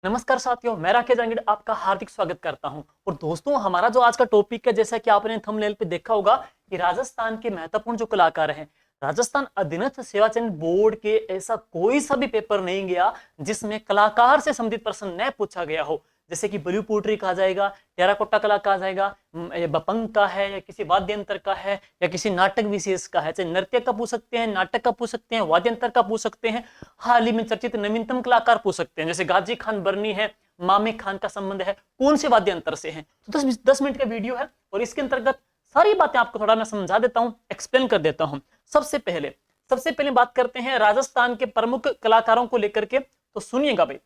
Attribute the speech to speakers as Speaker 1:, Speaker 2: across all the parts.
Speaker 1: नमस्कार साथियों, मैं राकेश जांगिड़ आपका हार्दिक स्वागत करता हूं। और दोस्तों, हमारा जो आज का टॉपिक है, जैसा कि आपने थंबनेल पे देखा होगा कि राजस्थान के महत्वपूर्ण जो कलाकार हैं, राजस्थान अधीनस्थ सेवा चयन बोर्ड के ऐसा कोई सा भी पेपर नहीं गया जिसमें कलाकार से संबंधित प्रश्न न पूछा गया हो। जैसे कि ब्लू पोट्री कहा जाएगा, टेराकोटा कला कहा जाएगा, ये बपंग का है या किसी वाद्य यंत्र का है या किसी नाटक विशेष का है। चाहे नृत्य का पूछ सकते हैं, नाटक का पूछ सकते हैं, वाद्य यंत्र का पूछ सकते हैं, हाल ही में चर्चित नवीनतम कलाकार पूछ सकते हैं। जैसे गाजी खान बरनी है, मामे खान का संबंध है, कौन से वाद्य यंत्र से है। तो 10 मिनट का वीडियो है और इसके अंतर्गत सारी बातें आपको थोड़ा मैं समझा देता हूं, एक्सप्लेन कर देता हूं। सबसे पहले बात करते हैं राजस्थान के प्रमुख कलाकारों को लेकर के। तो सुनिएगा भाई,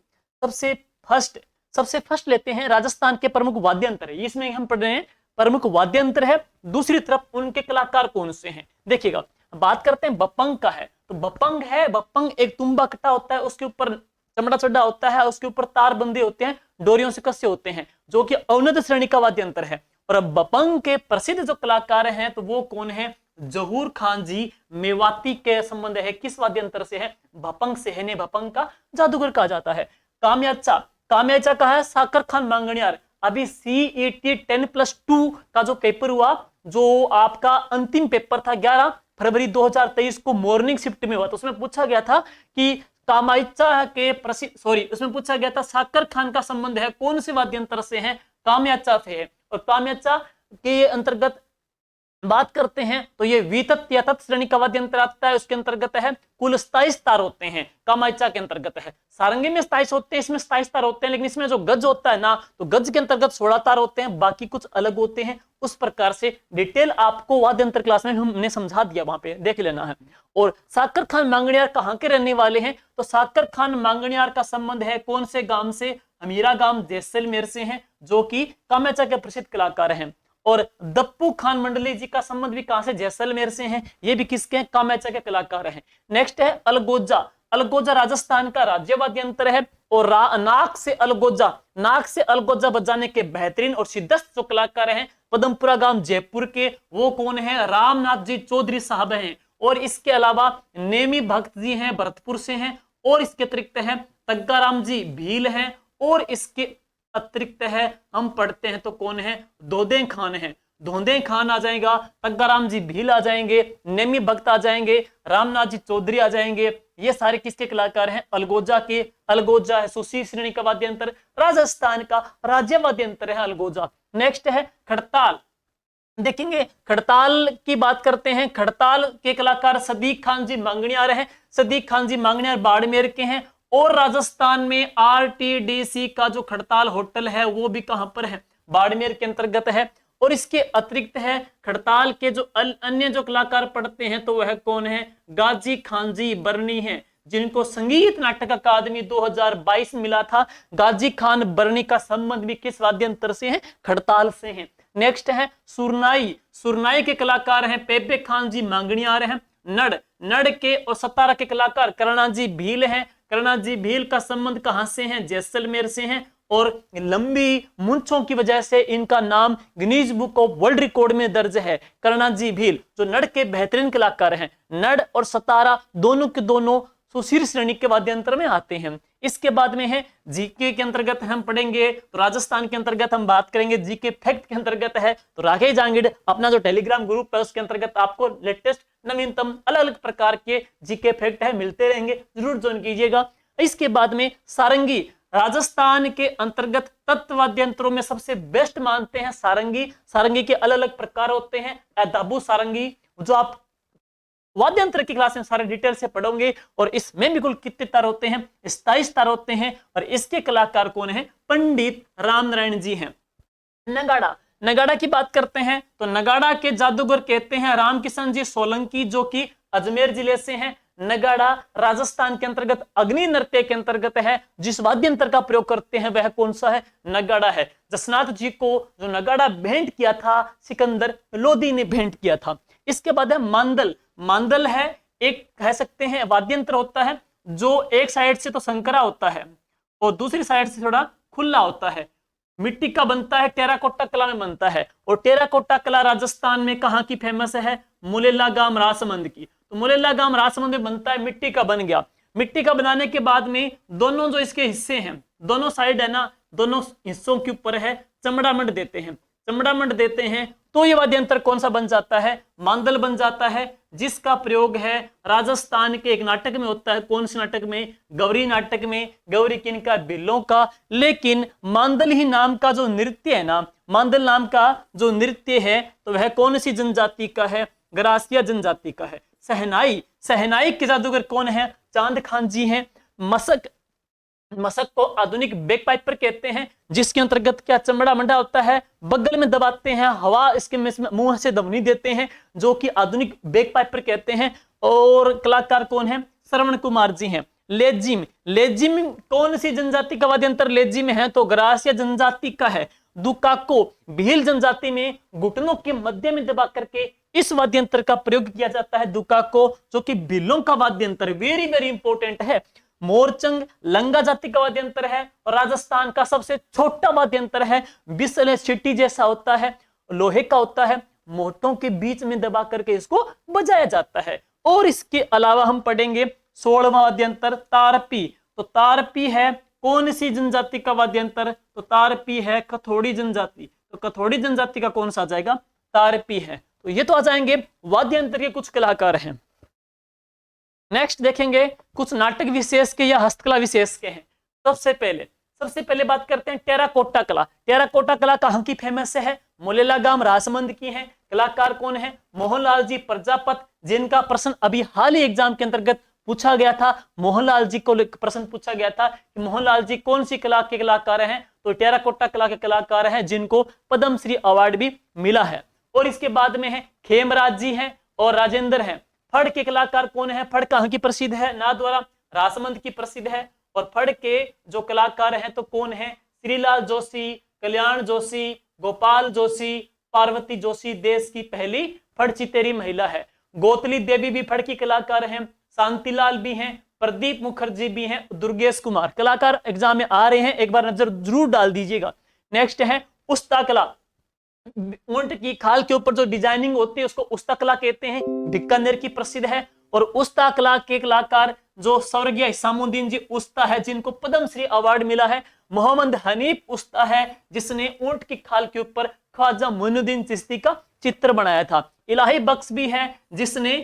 Speaker 1: सबसे फर्स्ट लेते हैं राजस्थान के प्रमुख वाद्य यंत्र। इसमें हम पढ़ रहे हैं प्रमुख वाद्य यंत्र है, दूसरी तरफ उनके कलाकार कौन से हैं। देखिएगा, बात करते हैं बपंग का है। तो बपंग है, बपंग एक तुम्बा कट्टा होता है, उसके ऊपर चमड़ा चढ़ा होता है, उसके ऊपर तार बंधे होते हैं, डोरियों से कसे होते हैं, जो कि अवनद श्रेणी का वाद्य यंत्र है। और अब बपंग के प्रसिद्ध जो कलाकार हैं तो वो कौन है? जहूर खान जी मेवाती के संबंध है। किस वाद्य यंत्र से है? बपंग से है। बपंग का जादूगर कहा जाता है। कामयाचा का है साकर खान मांगणियार। अभी CET 10+2 का जो पेपर हुआ, जो आपका अंतिम पेपर था 11 फरवरी 2023 को मॉर्निंग शिफ्ट में हुआ, तो उसमें पूछा गया था कि कामायचा के उसमें पूछा गया था साकर खान का संबंध है कौन से वाद्य यंत्र से है? कामयाचा से है। और कामयाचा के अंतर्गत बात करते हैं तो ये वितत या तत् श्रेणी का वाद्य यंत्र आता है। उसके अंतर्गत है कुल 27 तार होते हैं। कामायचा के अंतर्गत है। सारंगी में 27 होते हैं, इसमें 27 तार होते हैं, लेकिन इसमें जो गज होता है ना, तो गज के अंतर्गत 16 तार होते हैं, बाकी कुछ अलग होते हैं। उस प्रकार से डिटेल आपको वाद्य यंत्र क्लास में हमने समझा दिया, वहां पे देख लेना है। और साकर खान मांगणियार कहाँ के रहने वाले हैं? तो साकर खान मांगणियार का संबंध है कौन से गांव से? हमीरा गांव जैसलमेर से है, जो कि कामायचा के प्रसिद्ध कलाकार हैं। और दप्पू खान मंडली जी का संबंध भी कहां से? जैसलमेर से हैं। ये भी किसके हैं? कामायचा के कलाकार हैं। नेक्स्ट है अलगोजा। अलगोजा राजस्थान का राज्य वाद्य यंत्र है। और नाक से अलगोजा बजाने के बेहतरीन और सिद्धस्त जो कलाकार हैं पदमपुरा गांव जयपुर के, वो कौन है? रामनाथ जी चौधरी साहब हैं। और इसके अलावा नेमी भक्त जी हैं, भरतपुर से हैं। और इसके अतिरिक्त है तग्गाराम जी भील हैं। और इसके अतिरिक्त है हम पढ़ते हैं तो कौन है? धोंदे खान है। धोंदे खान आ जाएगा, तग्गाराम जी भील आ जाएंगे, नेमी भक्त आ जाएंगे, रामनाथ जी चौधरी आ जाएंगे। ये सारे किसके कलाकार हैं? अलगोजा के। अलगोजा है सुशी श्रेणी का वाद्य यंत्र, राजस्थान का राज्य वाद्य यंत्र है अलगोजा। नेक्स्ट है खड़ताल। देखेंगे, खड़ताल की बात करते हैं। खड़ताल के कलाकार सदीक खान जी मांगणियार हैं। सदीक खान जी मांगणियार बाड़मेर के हैं। और राजस्थान में RTDC का जो खड़ताल होटल है वो भी कहां पर है? बाड़मेर के अंतर्गत है। और इसके अतिरिक्त है खड़ताल के जो अन्य जो कलाकार पढ़ते हैं तो वह कौन है? गाजी खान जी बरनी है, जिनको संगीत नाटक अकादमी 2022 मिला था। गाजी खान बरनी का संबंध भी किस वाद्य यंत्र से है? खड़ताल से है। नेक्स्ट है सुरनाई। सुरनाई के कलाकार हैं पेपे खान जी मांगणियार हैं। नड़ के और सतारा के कलाकार करणा जी भील हैं। करणा जी भील का संबंध कहां से है? जैसलमेर से हैं। और लंबी मूंछों की वजह से इनका नाम Guinness book of world record में दर्ज है। करणा जी भील जो नड़ के बेहतरीन कलाकार हैं। नड़ और सतारा दोनों के दोनों सुशीर श्रेणी के वाद्य यंत्र में आते हैं। इसके बाद में है जीके के अंतर्गत हम पढ़ेंगे तो राजस्थान के अंतर्गत हम बात करेंगे। जीके फैक्ट के अंतर्गत है तो राकेश जांगिड़ अपना जो टेलीग्राम ग्रुप है उसके अंतर्गत आपको लेटेस्ट नवीनतम अलग अलग प्रकार के जीके फैक्ट है मिलते रहेंगे, जरूर ज्वाइन कीजिएगा। इसके बाद में सारंगी। राजस्थान के अंतर्गत तत्व वाद्य यंत्रों में सबसे बेस्ट मानते हैं सारंगी। सारंगी के अलग अलग प्रकार होते हैं। दाबू सारंगी, जो आप वाद्य यंत्र की क्लास में सारे डिटेल से पढ़ोगे। और इसमें भी कुल कितने तार होते हैं? 27 तार होते हैं। और इसके कलाकार कौन है? पंडित रामनारायण जी हैं। नगाड़ा। नगाड़ा की बात करते हैं तो नगाड़ा के जादूगर कहते हैं रामकिशन जी सोलंकी, जो कि अजमेर जिले से हैं। नगाड़ा राजस्थान के अंतर्गत अग्नि नृत्य के अंतर्गत है। जिस वाद्य यंत्र का प्रयोग करते हैं वह कौन सा है? नगाड़ा है। जसनाथ जी को जो नगाड़ा भेंट किया था सिकंदर लोदी ने भेंट किया था। इसके बाद है मांदल। मांदल है एक कह सकते हैं वाद्य यंत्र होता है जो एक साइड से तो संकरा होता है और दूसरी साइड से थोड़ा खुला होता है। मिट्टी का बनता है, टेराकोटा कला में बनता है। और टेराकोटा कला राजस्थान में कहाँ की फेमस है? मुलेला गांव राजसमंद की। तो मुलेला गांव राजसमंद में बनता है, मिट्टी का बन गया। मिट्टी का बनाने के बाद में दोनों जो इसके हिस्से हैं दोनों साइड है ना, दोनों हिस्सों के ऊपर है चमड़ामंड देते हैं, चमड़ामंड देते हैं, तो ये वाद्य यंत्र कौन सा बन जाता है, मांदल बन जाता है, जिसका प्रयोग है राजस्थान के एक नाटक में होता है। कौन से नाटक में, गौरी नाटक में, गौरी किनका, बिल्लों का। लेकिन मांदल ही नाम का जो नृत्य है ना, मांदल नाम का जो नृत्य है तो वह कौन सी जनजाति का है, गरासिया जनजाति का है। सहनाई, सहनाई के जादूगर कौन है, चांद खान जी हैं। मसक, मसक को आधुनिक बैक पाइपर कहते हैं, जिसके अंतर्गत क्या चमड़ा मंडा होता है, बगल में दबाते हैं, हवा इसके मुंह से ध्वनि देते हैं, जो कि आधुनिक बैक पाइपर कहते हैं। और कलाकार कौन है, श्रवण कुमार जी हैं। लेजिम, लेजिम कौन सी जनजाति का वाद्य यंत्र लेजिम है, तो ग्रासिया जनजाति का है। दुकाको, भील जनजाति में घुटनों के मध्य में दबा करके इस वाद्य यंत्र का प्रयोग किया जाता है, दुकाको, जो कि भीलों का वाद्य यंत्र, वेरी वेरी इंपॉर्टेंट है। मोरचंग लंगा जाति का वाद्य यंत्र है और राजस्थान का सबसे छोटा वाद्य यंत्र है, बिसल सीटी जैसा होता है, लोहे का होता है, मोटों के बीच में दबा करके इसको बजाया जाता है। और इसके अलावा हम पढ़ेंगे 16वां वाद्य यंत्र तारपी। तो तारपी है कौन सी जनजाति का वाद्य यंत्र, तो तारपी है कथोड़ी जनजाति। तो कथोड़ी जनजाति का कौन सा आ जाएगा, तारपी है। तो ये तो आ जाएंगे वाद्य यंत्र के कुछ कलाकार हैं। नेक्स्ट देखेंगे कुछ नाटक विशेष के या हस्तकला विशेष के हैं। सबसे पहले बात करते हैं टेराकोटा कला। टेराकोटा कला कहाँ की फेमस है, मोलेला गांव राजसमंद की है। कलाकार कौन है, मोहनलाल जी प्रजापत, जिनका प्रश्न अभी हाल ही एग्जाम के अंतर्गत पूछा गया था। मोहनलाल जी को प्रश्न पूछा गया था कि मोहनलाल जी कौन सी कला के कलाकार हैं, तो टेराकोटा कला के कलाकार हैं, जिनको पद्मश्री अवार्ड भी मिला है। और इसके बाद में है खेमराज जी हैं और राजेंद्र हैं। फड़ के कलाकार कौन है, फड़ कहाँ की प्रसिद्ध है, नाथद्वारा राजसमंद की प्रसिद्ध है। और फड़ के जो कलाकार हैं तो कौन है, श्रीलाल जोशी, कल्याण जोशी, गोपाल जोशी, पार्वती जोशी देश की पहली फड़ चितेरी महिला है। गोतली देवी भी फड़ की कलाकार हैं, शांतिलाल भी हैं, प्रदीप मुखर्जी भी हैं, दुर्गेश कुमार। कलाकार एग्जाम में आ रहे हैं, एक बार नजर जरूर डाल दीजिएगा। नेक्स्ट है उस्ता कला। ऊंट की खाल के ऊपर जो डिजाइनिंग होती है उसको उस्ता कला कहते हैं, बीकानेर की प्रसिद्ध है। और उस्ता कला के कलाकार जो स्वर्गीय हिसामुद्दीन जी उस्ता है, जिनको पद्मश्री अवार्ड मिला है। मोहम्मद हनीफ उस्ता है, जिसने ऊंट की खाल के ऊपर ख्वाजा मोइनुद्दीन चिश्ती का चित्र बनाया था। इलाही बख्श भी है, जिसने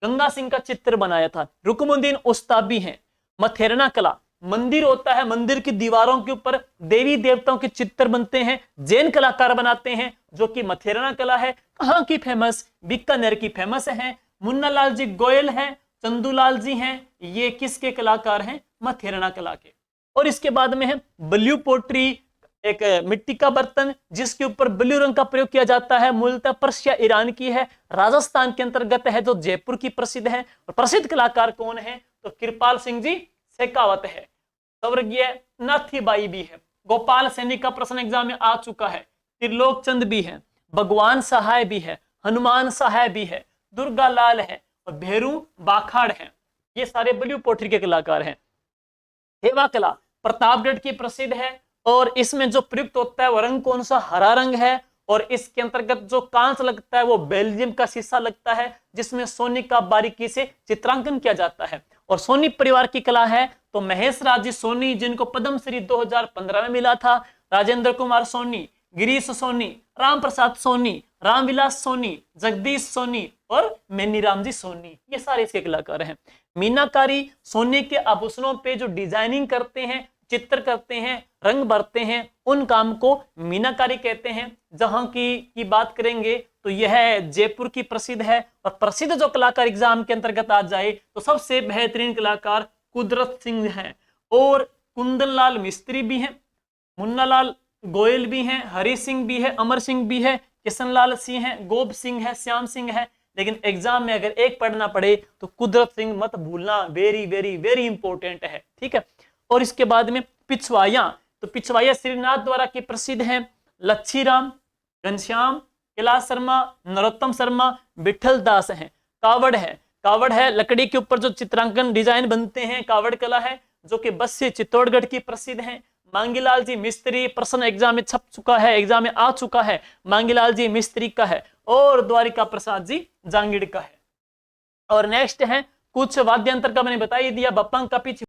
Speaker 1: गंगा सिंह का चित्र बनाया था। रुकमुद्दीन उस्ता भी हैं। मथेरना कला, मंदिर होता है, मंदिर की दीवारों के ऊपर देवी देवताओं के चित्र बनते हैं, जैन कलाकार बनाते हैं, जो कि मथेरना कला है। कहाँ की फेमस, बीकानेर की फेमस है। मुन्नालाल जी गोयल हैं, चंदूलाल जी हैं, ये किसके कलाकार हैं, मथेरना कला के। और इसके बाद में है ब्लू पोट्री, एक मिट्टी का बर्तन जिसके ऊपर ब्लू रंग का प्रयोग किया जाता है, मूलतः पर्शिया ईरान की है, राजस्थान के अंतर्गत है, जो जयपुर की प्रसिद्ध है। और प्रसिद्ध कलाकार कौन है, तो कृपाल सिंह जी शेखावत है, स्वर्गीय नाथीबाई भी है। गोपाल सैनी का प्रश्न एग्जाम में आ चुका है। त्रिलोक चंद भी है, भगवान सहाय भी है, हनुमान सहाय भी है, दुर्गा लाल है और भेरू बाखाड़ है। ये सारे ब्लू पोट्री के कलाकार हैं। हेवा कला प्रतापगढ़ की प्रसिद्ध है और इसमें जो प्रयुक्त होता है वो रंग कौन सा, हरा रंग है। और इसके अंतर्गत जो कांच लगता है वो बेल्जियम का शीशा लगता है, जिसमें सोने का बारीकी से चित्रांकन किया जाता है। और सोनी परिवार की कला है तो महेश राज जी सोनी, जिनको पद्मश्री 2015 में मिला था। राजेंद्र कुमार सोनी, गिरीश सोनी, राम प्रसाद सोनी, रामविलास सोनी, जगदीश सोनी और मैनीराम जी सोनी, ये सारे इसके कलाकार हैं। मीनाकारी सोने के आभूषणों पे जो डिजाइनिंग करते हैं, चित्र करते हैं, रंग भरते हैं, उन काम को मीनाकारी कहते हैं। जहां की बात करेंगे तो यह जयपुर की प्रसिद्ध है। और प्रसिद्ध जो कलाकार एग्जाम के अंतर्गत आ जाए तो सबसे बेहतरीन कलाकार कुदरत सिंह हैं और कुंदन लाल मिस्त्री भी हैं, मुन्नालाल गोयल भी हैं, हरि सिंह भी है, अमर सिंह भी है, किशन लाल सिंह है, गोप सिंह है, श्याम सिंह है। लेकिन एग्जाम में अगर एक पढ़ना पड़े तो कुदरत सिंह मत भूलना, वेरी वेरी वेरी इंपॉर्टेंट है, ठीक है। और इसके बाद में पिछवाइया, तो पिछवाइया श्रीनाथ द्वारा की प्रसिद्ध हैं। लच्छीराम, घनश्याम, कैलाश शर्मा, नरोत्तम शर्मा, विठल दास हैं। कावड़ है, कावड़ है लकड़ी के ऊपर जो चित्रांकन डिजाइन बनते हैं, कावड़ कला है, जो कि बस्सी चित्तौड़गढ़ की प्रसिद्ध है। मांगीलाल जी मिस्त्री, प्रश्न एग्जाम में छप चुका है, एग्जाम में आ चुका है, मांगीलाल जी मिस्त्री का है। और द्वारिका प्रसाद जी जांगीड़ का है। और नेक्स्ट है कुछ वाद्य यंत्र का मैंने बता ही दिया, बप्पा का पीछे